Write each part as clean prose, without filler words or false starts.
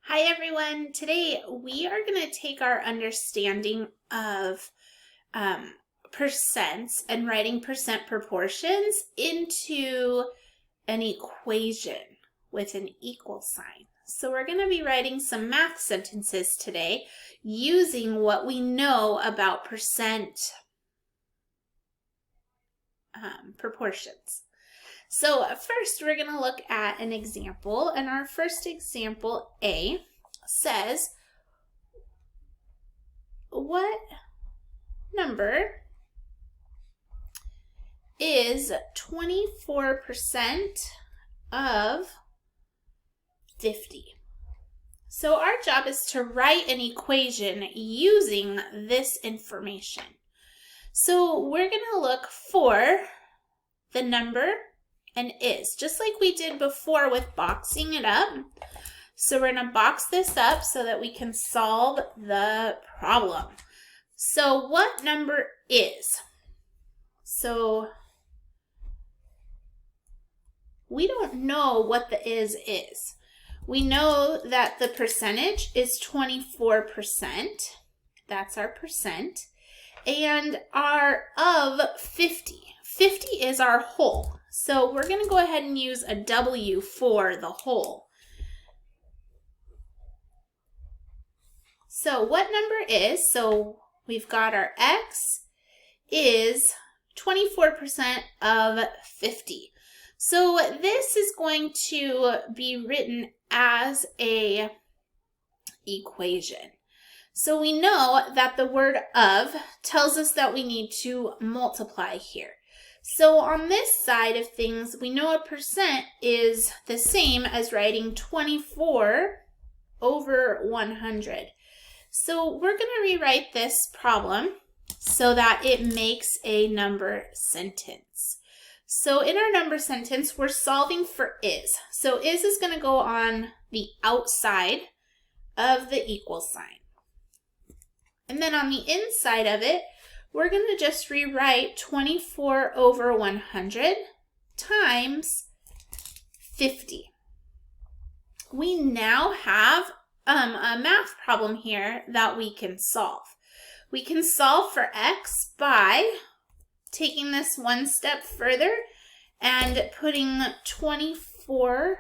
Hi everyone. Today we are going to take our understanding of percents and writing percent proportions into an equation with an equal sign. So we're going to be writing some math sentences today using what we know about percent proportions. So first we're going to look at an example, and our first example, A, says, what number is 24% of 50? So our job is to write an equation using this information. So we're going to look for the number and is, just like we did before with boxing it up. So we're going to box this up so that we can solve the problem. So what number is? So we don't know what the is. We know that the percentage is 24%. That's our percent. And our of 50. 50 is our whole. So we're going to go ahead and use a W for the whole. So what number is, so we've got our X is 24% of 50. So this is going to be written as a equation. So we know that the word of tells us that we need to multiply here. So on this side of things, we know a percent is the same as writing 24 over 100. So we're going to rewrite this problem so that it makes a number sentence. So in our number sentence, we're solving for is. So is going to go on the outside of the equal sign. And then on the inside of it, we're going to just rewrite 24 over 100 times 50. We now have a math problem here that we can solve. We can solve for X by taking this one step further and putting 24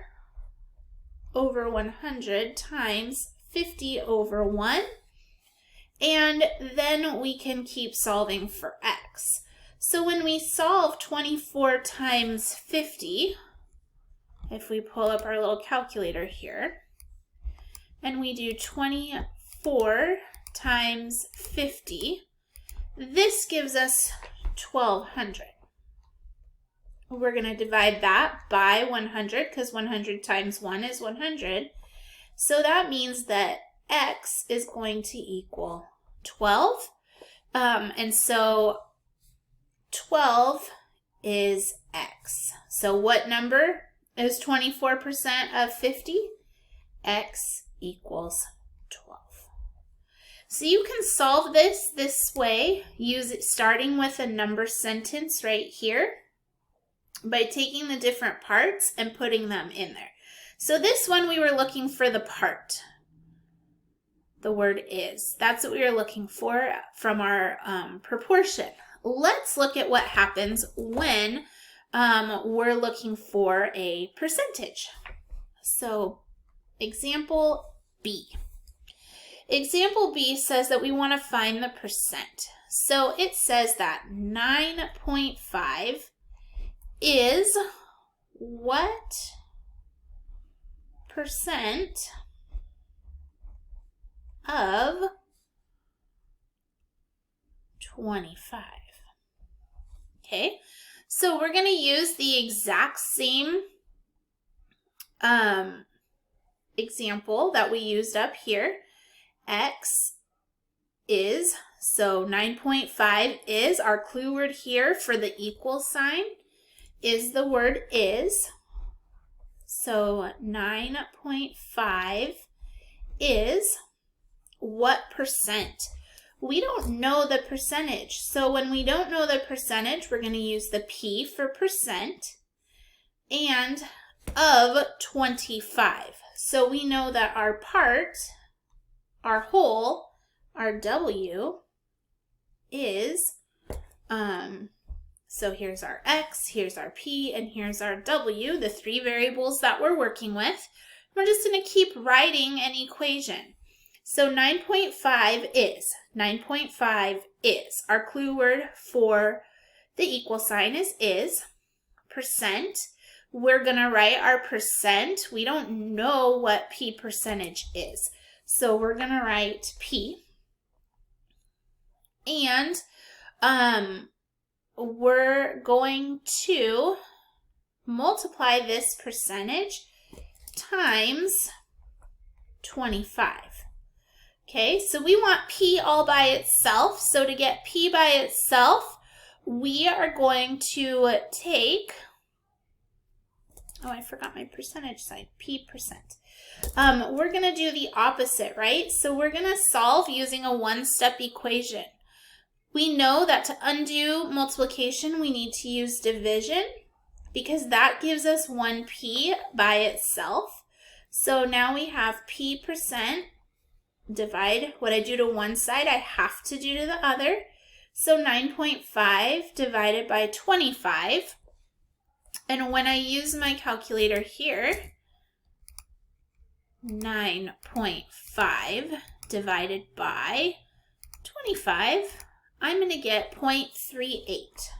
over 100 times 50 over 1. And then we can keep solving for X. So when we solve 24 times 50, if we pull up our little calculator here, and we do 24 times 50, this gives us 1,200. We're going to divide that by 100 because 100 times 1 is 100. So that means that X is going to equal 12. And so 12 is X. So what number is 24% of 50? X equals 12. So you can solve this way, starting with a number sentence right here by taking the different parts and putting them in there. So this one we were looking for the part. The word is. That's what we are looking for from our proportion. Let's look at what happens when we're looking for a percentage. So example B. Example B says that we want to find the percent. So it says that 9.5 is what percent of 25. Okay, so we're going to use the exact same example that we used up here. X is, so 9.5 is, our clue word here for the equal sign is the word is. So 9.5 is what percent? We don't know the percentage. So when we don't know the percentage, we're going to use the P for percent and of 25. So we know that our part, our whole, our W is, so here's our X, here's our P, and here's our W, the three variables that we're working with. We're just going to keep writing an equation. So 9.5 is, our clue word for the equal sign is, percent. We're going to write our percent. We don't know what P percentage is. So we're going to write P. And we're going to multiply this percentage times 25. Okay, so we want P all by itself. So to get P by itself, we are going to take, oh, I forgot my percentage sign, P percent. We're going to do the opposite, right? So we're going to solve using a one-step equation. We know that to undo multiplication, we need to use division because that gives us 1P by itself. So now we have P percent divide. What I do to one side, I have to do to the other. So 9.5 divided by 25. And when I use my calculator here, 9.5 divided by 25, I'm going to get 0.38.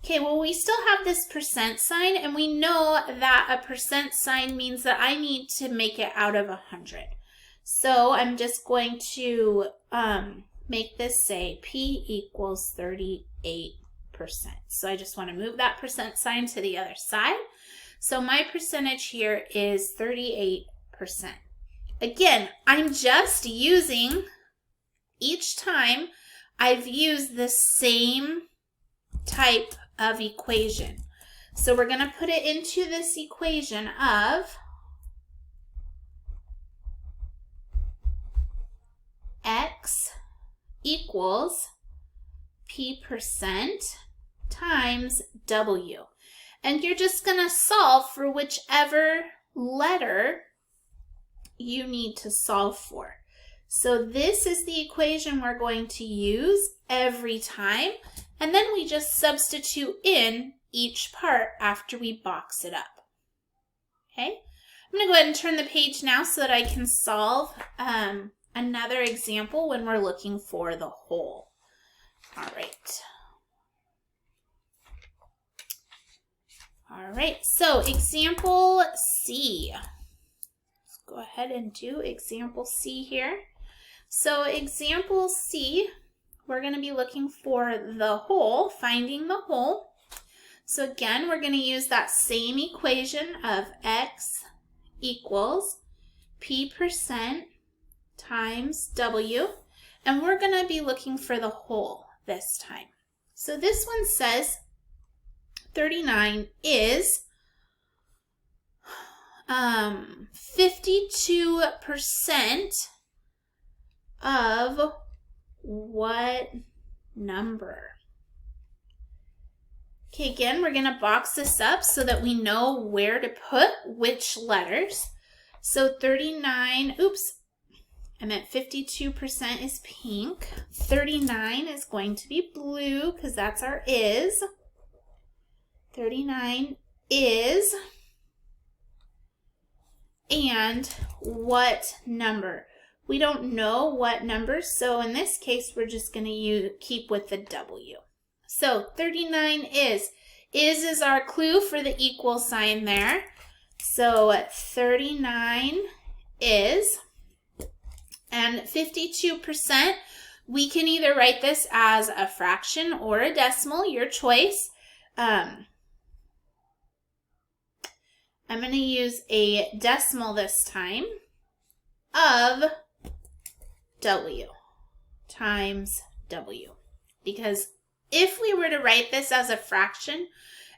Okay, well, we still have this percent sign, and we know that a percent sign means that I need to make it out of 100. So I'm just going to make this say P equals 38%. So I just want to move that percent sign to the other side. So my percentage here is 38%. Again, I'm just using, each time I've used the same type of equation. So we're going to put it into this equation of X equals P percent times W. And you're just going to solve for whichever letter you need to solve for. So this is the equation we're going to use every time. And then we just substitute in each part after we box it up. Okay, I'm going to go ahead and turn the page now so that I can solve another example when we're looking for the whole. All right. All right, so example C. Let's go ahead and do example C here. So example C, we're going to be looking for the whole, finding the whole. So again, we're going to use that same equation of X equals P percent times W. And we're going to be looking for the whole this time. So this one says 39 is 52% of what number? Okay, again, we're going to box this up so that we know where to put which letters. So 39, oops, I meant 52% is pink. 39 is going to be blue because that's our is. 39 is, and what number? We don't know what number, so in this case, we're just going to keep with the W. So 39 is our clue for the equal sign there. So 39 is, and 52%, we can either write this as a fraction or a decimal, your choice. I'm going to use a decimal this time of W times W. Because if we were to write this as a fraction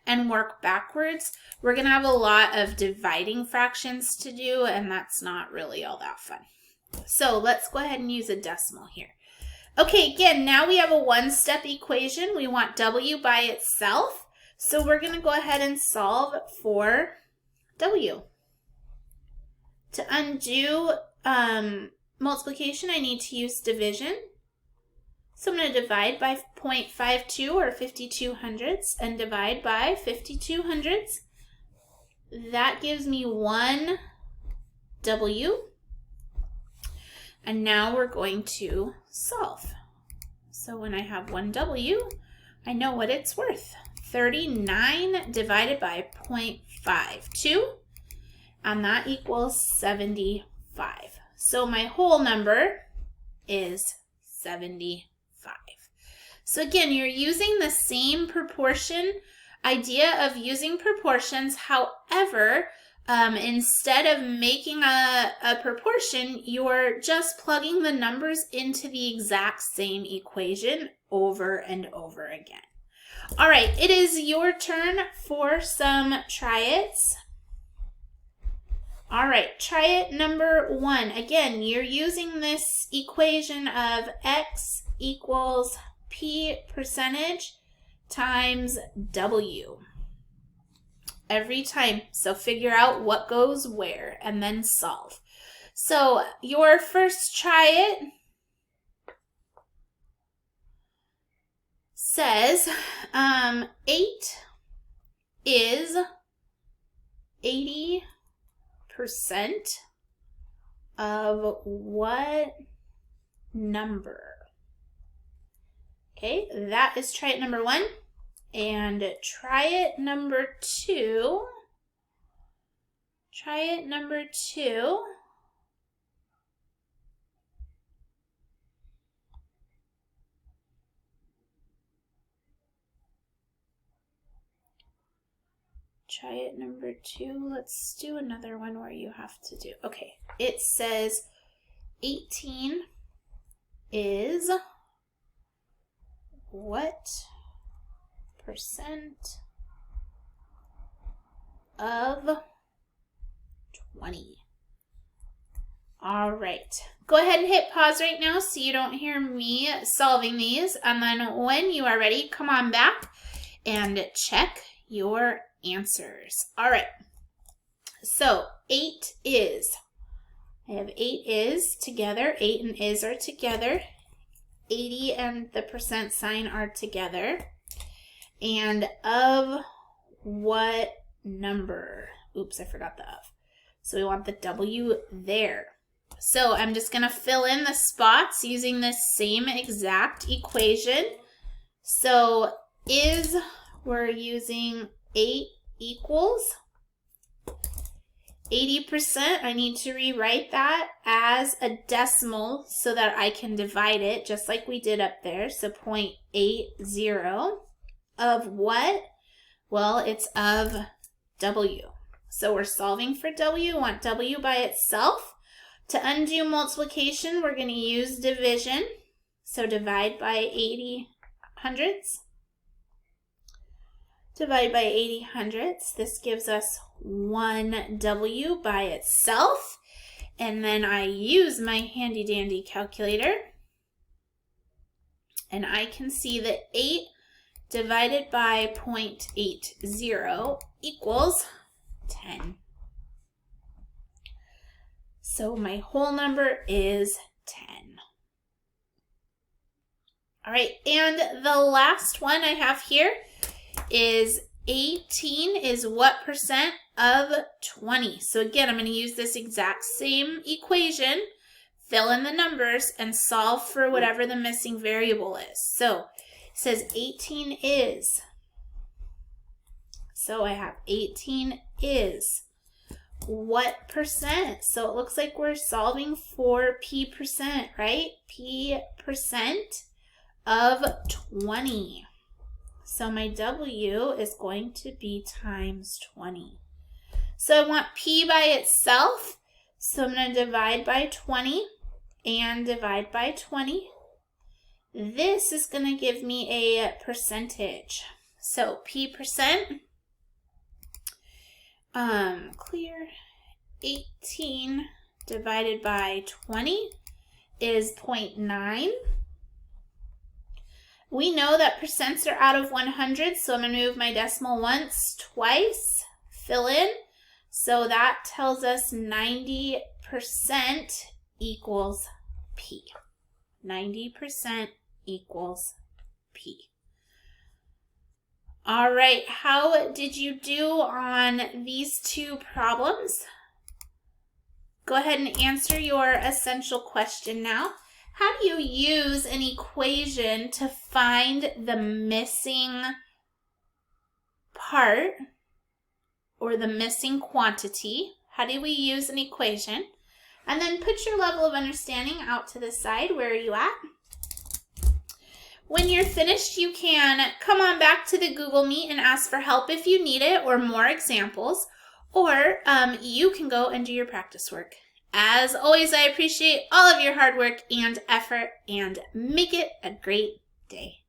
and work backwards, we're going to have a lot of dividing fractions to do, and that's not really all that fun. So let's go ahead and use a decimal here. Okay, again, now we have a one-step equation. We want W by itself. So we're going to go ahead and solve for W. To undo multiplication, I need to use division. So I'm going to divide by 0.52 or 52 hundredths and divide by 52 hundredths. That gives me 1 W. And now we're going to solve. So when I have 1 W, I know what it's worth. 39 divided by 0.52, and that equals 75. So my whole number is 75. So again, you're using the same proportion idea of using proportions. However, instead of making a proportion, you're just plugging the numbers into the exact same equation over and over again. All right, it is your turn for some try-its. All right, try it number 1. Again, you're using this equation of x equals p percentage times w every time. So figure out what goes where and then solve. So your first try it says 8 is 80% of what number? Okay, that is try it number 1. And try it number 2. Try it number 2. Try it number 2. Let's do another one where you have to do. Okay, it says 18 is what percent of 20? All right, go ahead and hit pause right now so you don't hear me solving these. And then when you are ready, come on back and check your answers. All right, so 8 is, I have 8 is together, 8 and is are together, 80 and the percent sign are together, and of what number? Oops, I forgot the of. So we want the W there. So I'm just going to fill in the spots using this same exact equation. So is, we're using 8 equals 80%. I need to rewrite that as a decimal so that I can divide it just like we did up there. So 0.80 of what? Well, it's of W. So we're solving for W. We want W by itself. To undo multiplication, we're going to use division. So divide by 80 hundredths. Divide by 80 hundredths. This gives us 1 W by itself. And then I use my handy dandy calculator. And I can see that 8 divided by 0.80 equals 10. So my whole number is 10. All right, and the last one I have here is 18 is what percent of 20? So again, I'm going to use this exact same equation, fill in the numbers, and solve for whatever the missing variable is. So it says 18 is. So I have 18 is what percent? So it looks like we're solving for P percent, right? P percent of 20. So my W is going to be times 20. So I want P by itself. So I'm going to divide by 20 and divide by 20. This is going to give me a percentage. So P percent, clear, 18 divided by 20 is 0.9. We know that percents are out of 100, so I'm going to move my decimal once, twice, fill in. So that tells us 90% equals P. 90% equals P. All right, how did you do on these two problems? Go ahead and answer your essential question now. How do you use an equation to find the missing part or the missing quantity? How do we use an equation? And then put your level of understanding out to the side. Where are you at? When you're finished, you can come on back to the Google Meet and ask for help if you need it or more examples, or you can go and do your practice work. As always, I appreciate all of your hard work and effort, and make it a great day.